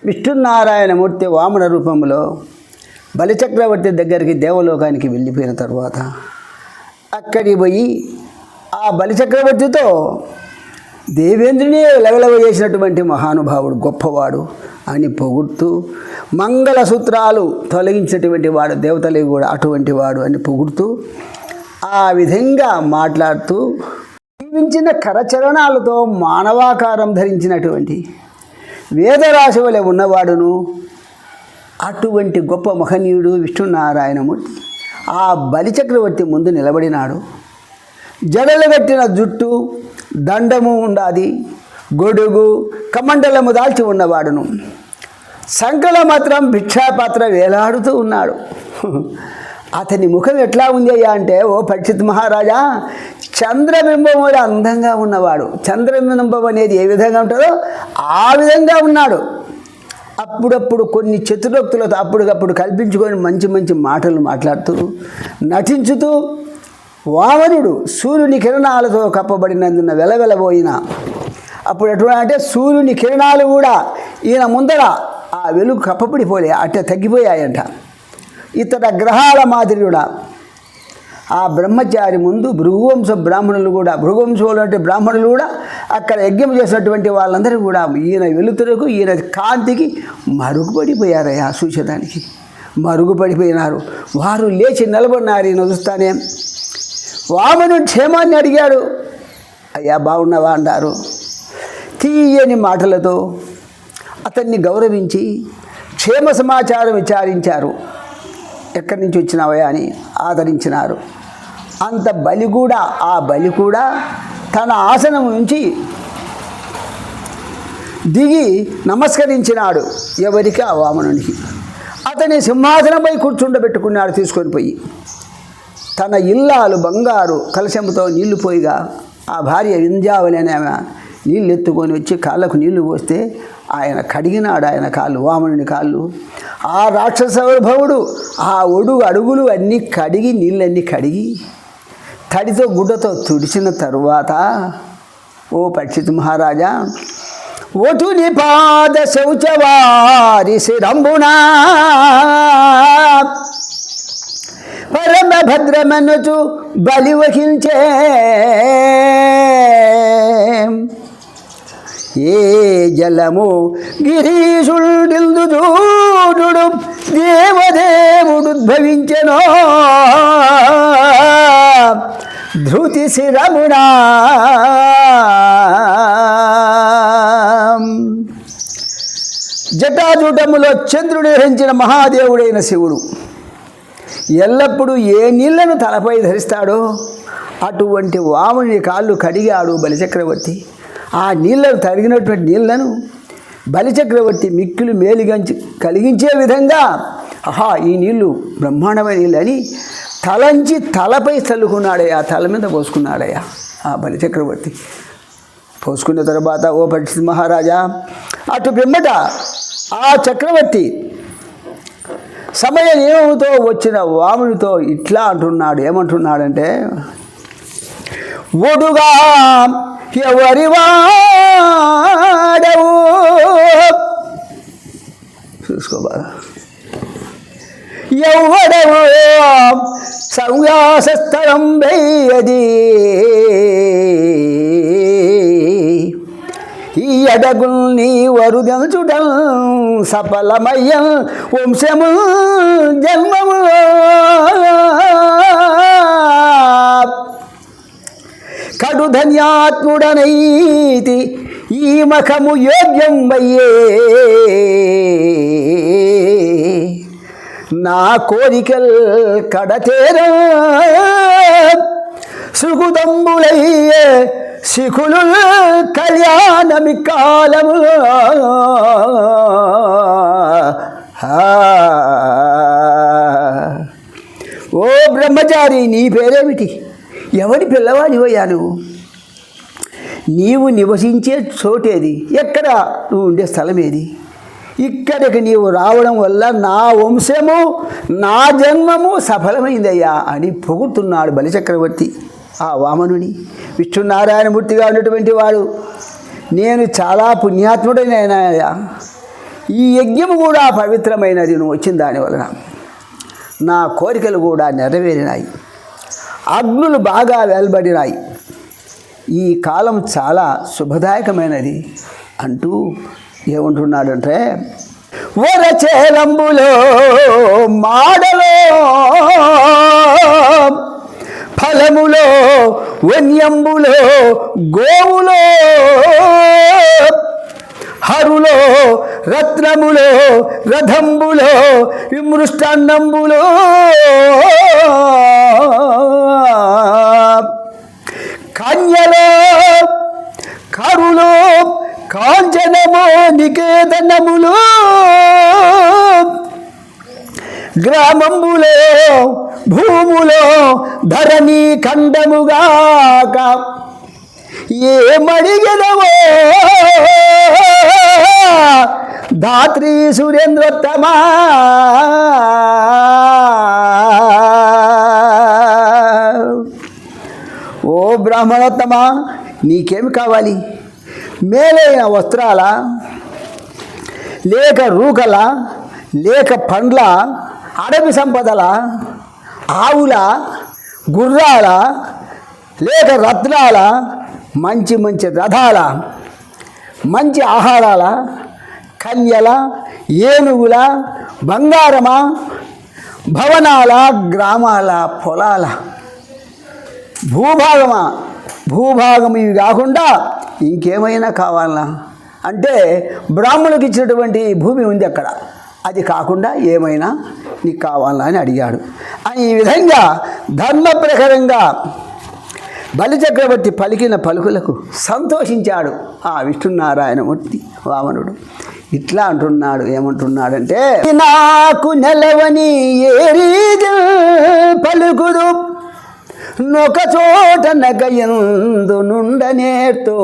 విష్ణునారాయణమూర్తి వామన రూపంలో బలిచక్రవర్తి దగ్గరికి దేవలోకానికి వెళ్ళిపోయిన తర్వాత అక్కడికి పోయి ఆ బలిచక్రవర్తితో దేవేంద్రుని లెవలవేసినటువంటి మహానుభావుడు గొప్పవాడు అని పొగుడుతూ మంగళసూత్రాలు తొలగించినటువంటి వాడు దేవతలకు కూడా అటువంటి వాడు అని పొగుడుతూ ఆ విధంగా మాట్లాడుతూ జీవించిన కరచరణాలతో మానవాకారం ధరించినటువంటి వేదరాశి వలె ఉన్నవాడును అటువంటి గొప్ప మహనీయుడు విష్ణునారాయణమూర్తి ఆ బలిచక్రవర్తి ముందు నిలబడినాడు. జడలు కట్టిన జుట్టు, దండము ఉండాది, గొడుగు, కమండలము దాల్చి ఉన్నవాడును. సంకల మాత్రం భిక్షాపాత్ర వేలాడుతూ ఉన్నాడు. అతని ముఖం ఎట్లా ఉంది అయ్యా అంటే, ఓ పరీక్షిత్ మహారాజా, చంద్రబింబం కూడా అందంగా ఉన్నవాడు. చంద్రబింబం అనేది ఏ విధంగా ఉంటుందో ఆ విధంగా ఉన్నాడు. అప్పుడప్పుడు కొన్ని చతురోక్తులతో అప్పటికప్పుడు కల్పించుకొని మంచి మంచి మాటలు మాట్లాడుతూ నటించుతూ వామనుడు సూర్యుని కిరణాలతో కప్పబడినందున వెలవెలబోయిన అప్పుడు ఎటువంటి అంటే సూర్యుని కిరణాలు కూడా ఈయన ముందర ఆ వెలుగు కప్పబడిపోలే, అట్టే తగ్గిపోయాయంట. ఇతర గ్రహాల మాదిరిగా ఆ బ్రహ్మచారి ముందు భృగువంశ బ్రాహ్మణులు కూడా, భృగువంశంలో అంటే బ్రాహ్మణులు కూడా అక్కడ యజ్ఞం చేసినటువంటి వాళ్ళందరూ కూడా ఈయన వెలుతురకు, ఈయన కాంతికి మరుగుపడిపోయారయ్యా. చూసేదానికి మరుగుపడిపోయినారు. వారు లేచి నిలబడినారు. ఈయన చూస్తానే వామనుడు క్షేమాన్ని అడిగాడు. అయ్యా బాగున్నావా అన్నారు. తీయని మాటలతో అతన్ని గౌరవించి క్షేమ సమాచారం విచారించారు. ఎక్కడి నుంచి వచ్చినావయ్యా అని ఆదరించినారు. అంత బలి కూడా, ఆ బలి కూడా తన ఆసనం నుంచి దిగి నమస్కరించినాడు. ఎవరికి? ఆ వామనునికి. అతని సింహాసనంపై కూర్చుండబెట్టుకున్నాడు తీసుకొని పోయి. తన ఇల్లాలు బంగారు కలశంతో నీళ్లు పోయిగా ఆ భార్య వింధ్యావళి అనే ఆమె నీళ్ళు ఎత్తుకొని వచ్చి కాళ్ళకు నీళ్లు పోస్తే ఆయన కడిగినాడు ఆయన కాళ్ళు, వామనుని కాళ్ళు. ఆ రాక్షస వైభవుడు ఆ అడుగులు అన్నీ కడిగి, నీళ్ళన్నీ కడిగి తడితో గుడ్డతో తుడిచిన తరువాత, ఓ పరీక్షిత్ మహారాజా, ఒటుని పాద శౌచవారి శిరంబునా పరమభద్రమనుచు బలి వహించే ఏ జలము గిరీశుడు చూడు దేవదేవుడు ఉద్భవించెనో ధృతి శిరమునా. జటాజూటములో చంద్రుడు ధరించిన మహాదేవుడైన శివుడు ఎల్లప్పుడూ ఏ నీళ్లను తలపై ధరిస్తాడో అటువంటి వాముని కాళ్ళు కడిగాడు బలిచక్రవర్తి. ఆ నీళ్లను తరిగినటువంటి నీళ్లను బలిచక్రవర్తి మిక్కిలు కలిగించే విధంగా, ఆహా ఈ నీళ్లు బ్రహ్మాండమైన నీళ్ళు అని తలంచి తలపై చల్లుకున్నాడయ్యా, తల మీద పోసుకున్నాడయ్యా ఆ బలిచక్రవర్తి. పోసుకున్న తర్వాత, ఓ పరీక్షిత్ మహారాజా, అటు పిమ్మట ఆ చక్రవర్తి సమయ నియమంతో వచ్చిన వామునితో ఇట్లా అంటున్నాడు. ఏమంటున్నాడంటే, ఒడుగా ఎవరి వాడవు చూసుకోబా, ఎవడవు సంయాసస్థలం వేయది ఈ అడగుల్ని వరుదెంచుటం సఫలమయ్యం వంశము జన్మము కడు ధన్యాత్ముడనైతి ఈ మఖము యోగ్యం అయ్యే నా కోరికల్ కడతేరా సుగుదంబులయ్యే శిఖులు కళ్యాణమి కాలము. ఓ బ్రహ్మచారి, నీ పేరేమిటి? ఎవడి పిల్లవాడివయ్యా నువ్వు? నీవు నివసించే చోటేది? ఎక్కడ నువ్వు ఉండే స్థలం ఏది? ఇక్కడికి నీవు రావడం వల్ల నా వంశము, నా జన్మము సఫలమైందయ్యా అని పొగుడుతున్నాడు బలిచక్రవర్తి ఆ వామనుని. విష్ణునారాయణమూర్తిగా ఉన్నటువంటి వాడు నేను చాలా పుణ్యాత్ముడైనయా, ఈ యజ్ఞము కూడా పవిత్రమైనది నువ్వు వచ్చిన దానివలన. నా కోరికలు కూడా నెరవేరినాయి, అగ్నులు బాగా వెల్బడినాయి, ఈ కాలం చాలా శుభదాయకమైనది అంటూ ఏమంటున్నాడంటే, వరచేలంబులో మాడలో ఫలములో వన్యంబులో గోవులో హరులో రత్నములో రథంబులో మృష్టాన్నంబులో కన్యలో కరులో కాంచనమో నికేతనములో గ్రామంబులో భూములో ధరణి ఖండముగాక ఏమడిగెదవో ధాత్రి సురేంద్రోత్తమా. ఓ బ్రాహ్మణోత్తమా, నీకేమి కావాలి? మేలైన వస్త్రాల, లేక రూకల, లేక పండ్ల, అడవి సంపదల, ఆవుల, గుర్రాల, లేక రత్నాల, మంచి మంచి రథాల, మంచి ఆహారాల, కన్యల, ఏనుగుల, బంగారమా, భవనాల, గ్రామాల, పొలాల, భూభాగమా, భూభాగం ఇవి కాకుండా ఇంకేమైనా కావాలా అంటే బ్రాహ్మణులకు ఇచ్చినటువంటి భూమి ఉంది అక్కడ, అది కాకుండా ఏమైనా నీకు కావాలా అని అడిగాడు. అని ఈ విధంగా ధర్మ ప్రకారంగా బలిచక్రవర్తి పలికిన పలుకులకు సంతోషించాడు ఆ విష్ణునారాయణమూర్తి వామనుడు. ఇట్లా అంటున్నాడు, ఏమంటున్నాడంటే, నాకు నెలవని ఏ రీతి పలుకుదు నొక చోట నగయందు నుండనేర్తో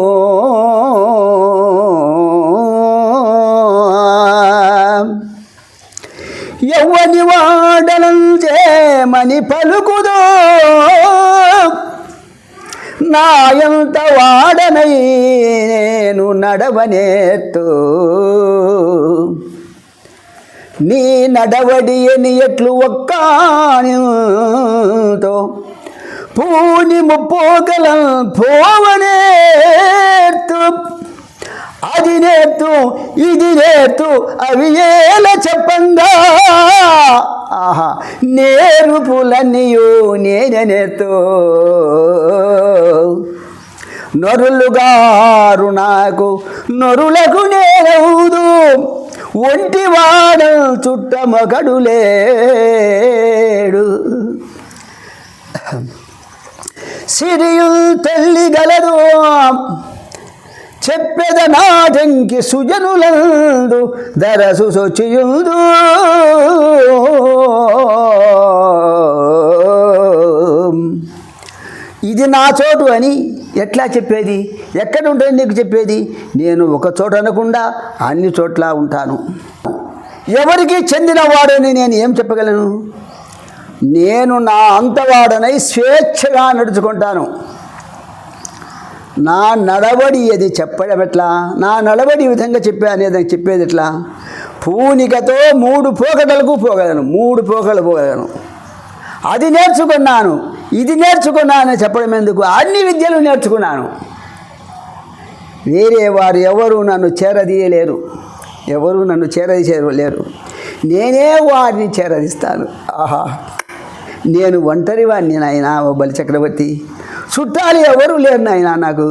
ఎవ్వని వాడలం చేమని పలుకుదో నాయంత వాడనై నేను నడవనేర్తో నీ నడవడి అని ఎట్లు ఒక్కానితో పూని ముప్పోగల పోవనేర్తు అది నేర్తు ఇది నేర్తు అవి ఏల చెప్పంగా ఆహా నేర్పులన్నీయు నేనే నేర్తు నరులుగారు నాకు నరులకు నేరవుదు ఒంటివాడ చుట్టమొకడు లేడు సిరియు తల్లి గలదు చెప్పెద నాటంకి సుజనులందు దరసు సొచ్చియుదు ఇది నా చోటు అని ఎట్లా చెప్పేది? ఎక్కడ ఉంటుంది నీకు చెప్పేది? నేను ఒక చోట అనకుండా అన్ని చోట్ల ఉంటాను. ఎవరికి చెందినవాడని నేను ఏం చెప్పగలను? నేను నా అంతవాడనై స్వేచ్ఛగా నడుచుకుంటాను. నా నడవడి అది చెప్పడం ఎట్లా? నా నడవడి విధంగా అనేది చెప్పేది ఎట్లా? పూనికతో 3 పోకడలకు పోగలను, 3 పోకలు పోగలను. అది నేర్చుకున్నాను, ఇది నేర్చుకున్నాను చెప్పడం ఎందుకు? అన్ని విద్యలు నేర్చుకున్నాను. వేరే వారు ఎవరు నన్ను చేరదీయలేరు, ఎవరు నన్ను చేరదీయలేరు. నేనే వారిని చేరదీస్తాను. ఆహా, నేను ఒంటరి వాడిని నాయన ఓ బలిచక్రవర్తి. చుట్టాలు ఎవరు లేరు నాయన నాకు.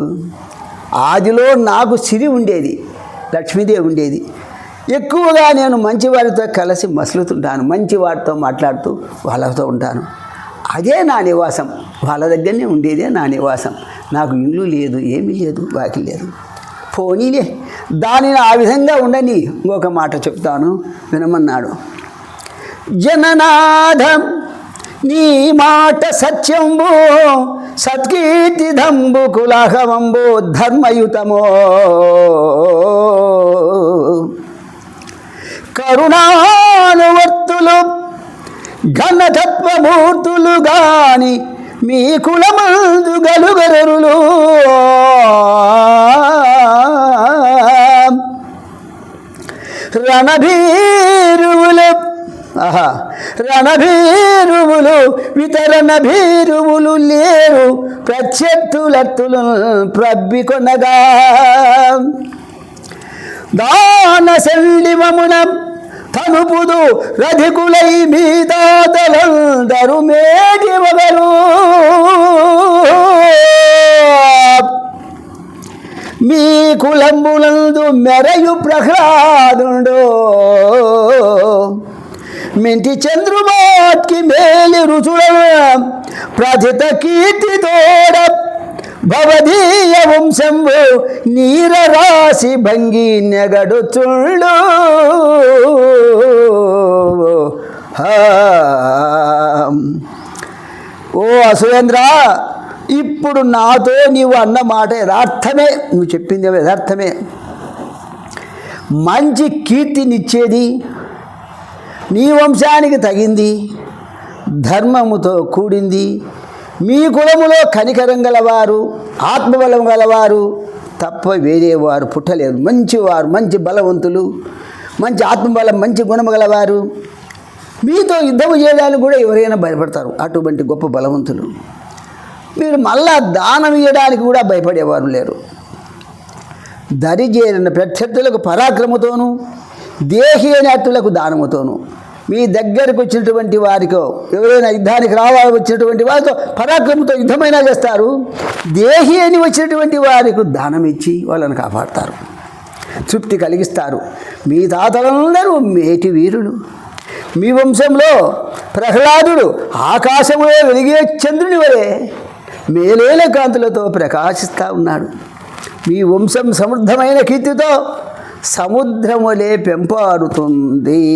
ఆదిలో నాకు సిరి ఉండేది, లక్ష్మీదేవి ఉండేది. ఎక్కువగా నేను మంచివారితో కలిసి మసులుతుంటాను, మంచివారితో మాట్లాడుతూ వాళ్ళతో ఉంటాను. అదే నా నివాసం, వాళ్ళ దగ్గరనే ఉండేదే నా నివాసం. నాకు ఇల్లు లేదు, ఏమీ లేదు, వాకి లేదు. పోనీలే, దానిని ఆ విధంగా ఉండని. ఇంకొక మాట చెప్తాను వినమన్నాడు. జననాథం నీ మాట సత్యంబు సత్కీర్తిదంబు కులాహవంబు ధర్మయుతమో కరుణానువర్తులు ఘనతత్వమూర్తులు గాని మీ కులమందు గలుగరులు రణభీరువులు ఆహా రణభీరువులు వితరణ భీరువులు లేరు ప్రత్యర్థులత్తులు ప్రబ్బికొనగా దాన సండిమమున తనుపుదు రధికులై మీదాతలందరు మేటి మగరు మీ కులంబులందు మెరయు ప్రహ్లాదుండో మింటి చంద్రుమాట్కి మేలి రుచుల ప్రథిత కీర్తి తోడ భవదీయ వంశంబు నీర రాశి భంగి నెగడుచుండు ఓ అసురేంద్ర, ఇప్పుడు నాతో నీవు అన్న మాట యథార్థమే, నువ్వు చెప్పింది యథార్థమే. మంచి కీర్తినిచ్చేది, నీ వంశానికి తగింది, ధర్మముతో కూడింది, మీ కులములో కనికరం గలవారు, ఆత్మబలం గలవారు తప్ప వేరేవారు పుట్టలేరు. మంచివారు, మంచి బలవంతులు, మంచి ఆత్మబలం, మంచి గుణము గలవారు. మీతో యుద్ధము చేయడానికి కూడా ఎవరైనా భయపడతారు, అటువంటి గొప్ప బలవంతులు. మీరు మళ్ళా దానం ఇవ్వడానికి కూడా భయపడేవారు లేరు. దరిజేరిన ప్రత్యర్థులకు పరాక్రమతోనూ, దేహి అనే అట్టులకు దానముతోనూ, మీ దగ్గరకు వచ్చినటువంటి వారికో ఎవరైనా యుద్ధానికి వచ్చినటువంటి వారితో పరాక్రమంతో యుద్ధమైనా చేస్తారు. దేహి అని వచ్చినటువంటి వారికి దానం ఇచ్చి వాళ్ళని కాపాడతారు, తృప్తి కలిగిస్తారు. మీ తాతలందరూ మేటి వీరులు. మీ వంశంలో ప్రహ్లాదుడు ఆకాశంలో వెలిగే చంద్రుని వలె మేలేల కాంతులతో ప్రకాశిస్తూ ఉన్నాడు. మీ వంశం సమృద్ధమైన కీర్తితో సముద్రములే పెంపారుతుంది.